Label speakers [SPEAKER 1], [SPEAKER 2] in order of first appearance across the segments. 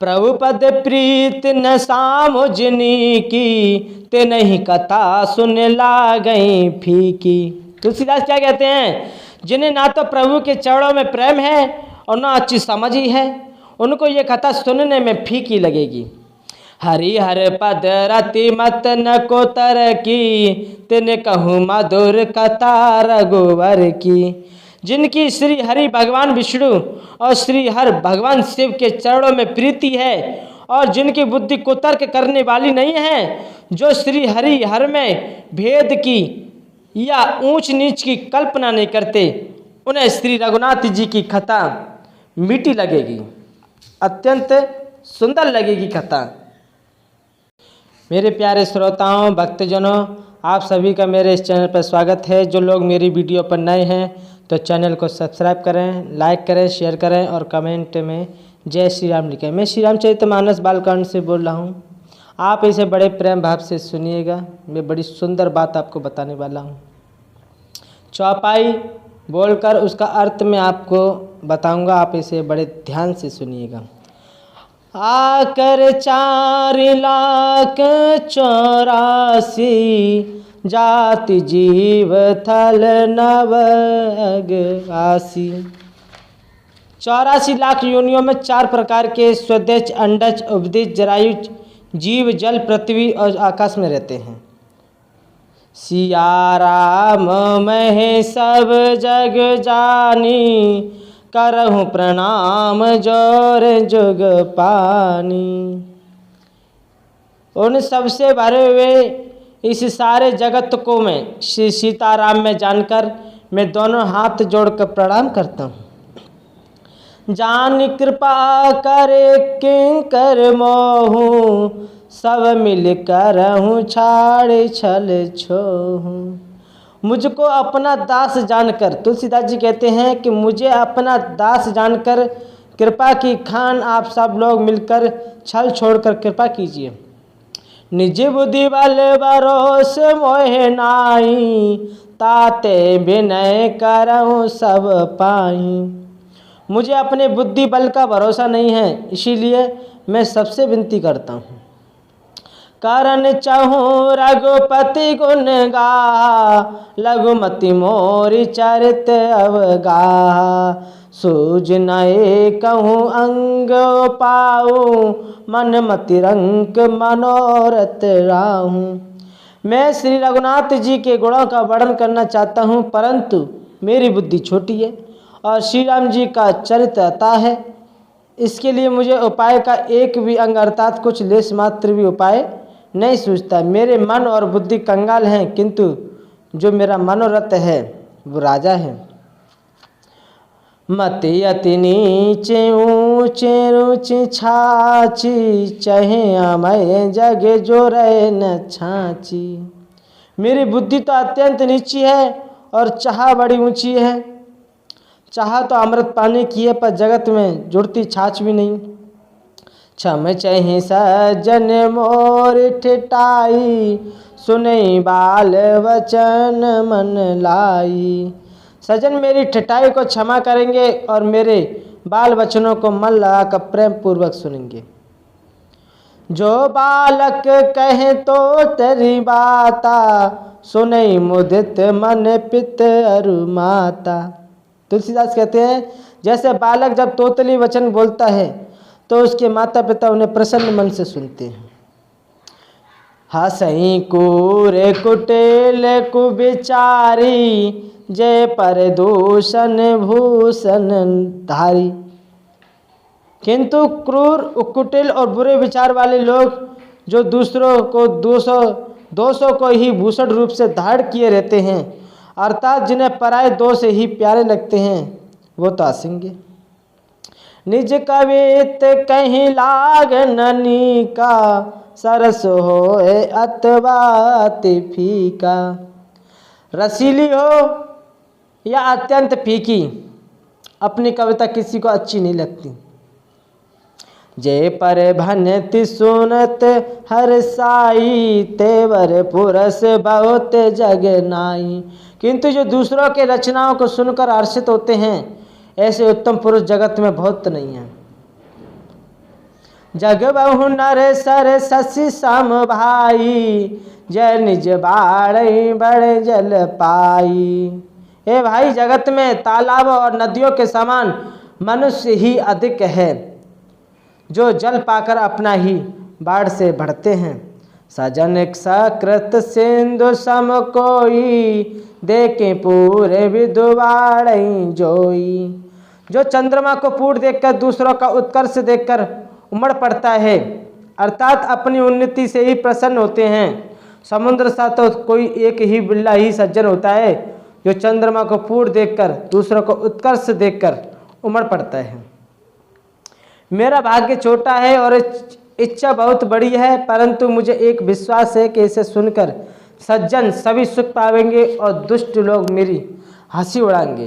[SPEAKER 1] प्रभु पद प्रीत न सामुजनी की, ते नहीं कथा सुन ला गई फीकी। तुलसीदास क्या कहते हैं? जिन्हें ना तो प्रभु के चरणों में प्रेम है और ना अच्छी समझ ही है, उनको ये कथा सुनने में फीकी लगेगी। हरिहर पद रति मत न को तर की, तिन कहूँ मधुर कथा रघुवर की। जिनकी श्री हरि भगवान विष्णु और श्री हर भगवान शिव के चरणों में प्रीति है और जिनकी बुद्धि कुतर्क करने वाली नहीं है, जो श्री हरि हर में भेद की या ऊंच नीच की कल्पना नहीं करते, उन्हें श्री रघुनाथ जी की कथा मीठी लगेगी, अत्यंत सुंदर लगेगी कथा। मेरे प्यारे श्रोताओं, भक्तजनों, आप सभी का मेरे इस चैनल पर स्वागत है। जो लोग मेरी वीडियो पर नए हैं तो चैनल को सब्सक्राइब करें, लाइक करें, शेयर करें और कमेंट में जय श्री राम लिखें। मैं श्री रामचरितमानस बालकांड से बोल रहा हूँ। आप इसे बड़े प्रेम भाव से सुनिएगा। मैं बड़ी सुंदर बात आपको बताने वाला हूँ। चौपाई बोलकर उसका अर्थ मैं आपको बताऊँगा, आप इसे बड़े ध्यान से सुनिएगा। आकर 4,84,000 जाति जीव थल नव अगआसी। 84 लाख योनियों में 4 प्रकार के स्वदेश, अंडज, उपदिश, जरायुज जीव जल, पृथ्वी और आकाश में रहते हैं। सिया राम मैं सब जग जानी, करहूँ प्रणाम जोर जुग पानी। उन सबसे भरे हुए इस सारे जगत को मैं श्री सीताराम में जानकर मैं दोनों हाथ जोड़कर प्रणाम करता हूँ। जान कृपा करे किंकर मोहू, सब मिल कर हूँ छाड़ छल छोहूँ। मुझको अपना दास जानकर, तुलसीदास जी कहते हैं कि मुझे अपना दास जानकर कृपा की खान आप सब लोग मिलकर छल छोड़कर कृपा कीजिए। निज बुद्धि बल भरोस मोह नाई, ताते विनय करहूँ सब पाई। मुझे अपने बुद्धि बल का भरोसा नहीं है, इसीलिए मैं सबसे विनती करता हूँ। करन चाहूँ रघुपति गुण गा, लघुमति मोरि चरित अवगाह। सूझ नए कहूँ अंग पाऊँ, मन मति रंक मनोरथ राहूँ। मैं श्री रघुनाथ जी के गुणों का वर्णन करना चाहता हूँ, परंतु मेरी बुद्धि छोटी है और श्री राम जी का चरित्र अतः है। इसके लिए मुझे उपाय का एक भी अंग अर्थात कुछ लेश मात्र भी उपाय नहीं सूझता। मेरे मन और बुद्धि कंगाल हैं, किंतु जो मेरा मनोरथ है वो राजा है। मति अति नीचे ऊँचे रुचि छाची, चहे अमय जग जो रहे न छाची। मेरी बुद्धि तो अत्यंत नीची है और चाह बड़ी ऊंची है। चाह तो अमृत पाने की है, पर जगत में जुड़ती छाछ भी नहीं। छम चहि सज्जन मोर ठिठाई, सुनई बाल वचन मन लाई। सज्जन मेरी ठिठाई को क्षमा करेंगे और मेरे बाल वचनों को मन लगाकर प्रेम पूर्वक सुनेंगे। जो बालक कहे तो तेरी बाता, सुनई मुदित मन पित अरु माता। तुलसीदास कहते हैं जैसे बालक जब तोतली वचन बोलता है तो उसके माता पिता उन्हें प्रसन्न मन से सुनते हैं। हसई कूरे कुटिल कुविचारी, जय पर दूषण भूषण धारी। किंतु क्रूर, कुटिल और बुरे विचार वाले लोग जो दूसरों को दोषों को ही भूषण रूप से धारण किए रहते हैं, अर्थात जिन्हें पराये दोष ही प्यारे लगते हैं, वो तो हंसेंगे। निज कवित कहीं लाग ननी का, सरस होए अथवा अति फीका। रसीली हो या अत्यंत फीकी, अपनी कविता किसी को अच्छी नहीं लगती। जय पर भनति सुनत हर साई, तेवर पुरस बहुत जग नाई। किंतु जो दूसरों के रचनाओं को सुनकर हर्षित होते हैं, ऐसे उत्तम पुरुष जगत में बहुत नहीं है। जग बहु नर सर शशि सम भाई, जय निज बाढ़ बड़ जल पाई। ए भाई, जगत में तालाब और नदियों के समान मनुष्य ही अधिक है, जो जल पाकर अपना ही बाढ़ से बढ़ते हैं। सजन सकृत सिंधु सम कोई, देखे पूरे विधु बाढ़ जोई। जो चंद्रमा को पूर्ण देखकर दूसरों का उत्कर्ष देखकर उमड़ पड़ता है, अर्थात अपनी उन्नति से ही प्रसन्न होते हैं। समुद्र सा तो कोई एक ही बिल्ला ही सज्जन होता है, जो चंद्रमा को पूर्ण देखकर दूसरों को उत्कर्ष देखकर उमड़ पड़ता है। मेरा भाग्य छोटा है और इच्छा बहुत बड़ी है, परंतु मुझे एक विश्वास है कि इसे सुनकर सज्जन सभी सुख पाएंगे और दुष्ट लोग मेरी हंसी उड़ाएंगे।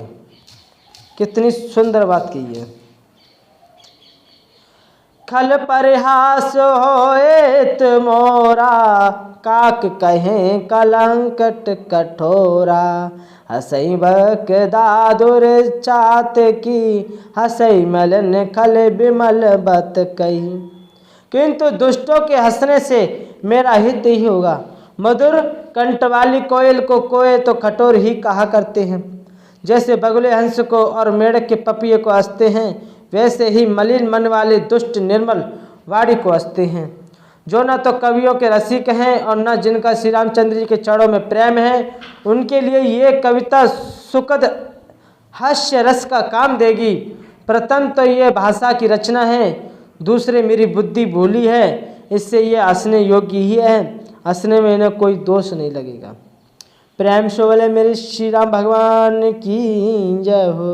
[SPEAKER 1] कितनी सुंदर बात की है। खल परिहास होएत मोरा, काक कहें कलंकट कठोरा। हसई बक दादुर चात की, हसई मलन खल बिमल बत कही। किंतु दुष्टों के हंसने से मेरा हित ही होगा। मधुर कंठ वाली कोयल को कोय तो कठोर ही कहा करते हैं। जैसे बगुले हंस को और मेढक के पपिये को हंसते हैं, वैसे ही मलिन मन वाले दुष्ट निर्मल वाणी को हंसते हैं। जो न तो कवियों के रसिक हैं और न जिनका श्री रामचंद्र जी के चरणों में प्रेम है, उनके लिए ये कविता सुखद हास्य रस का काम देगी। प्रथम तो ये भाषा की रचना है, दूसरे मेरी बुद्धि भूली है, इससे ये हंसने योग्य ही है। हंसने में इन्हें कोई दोष नहीं लगेगा। प्रेम से बोले मेरे श्री राम भगवान की जय हो।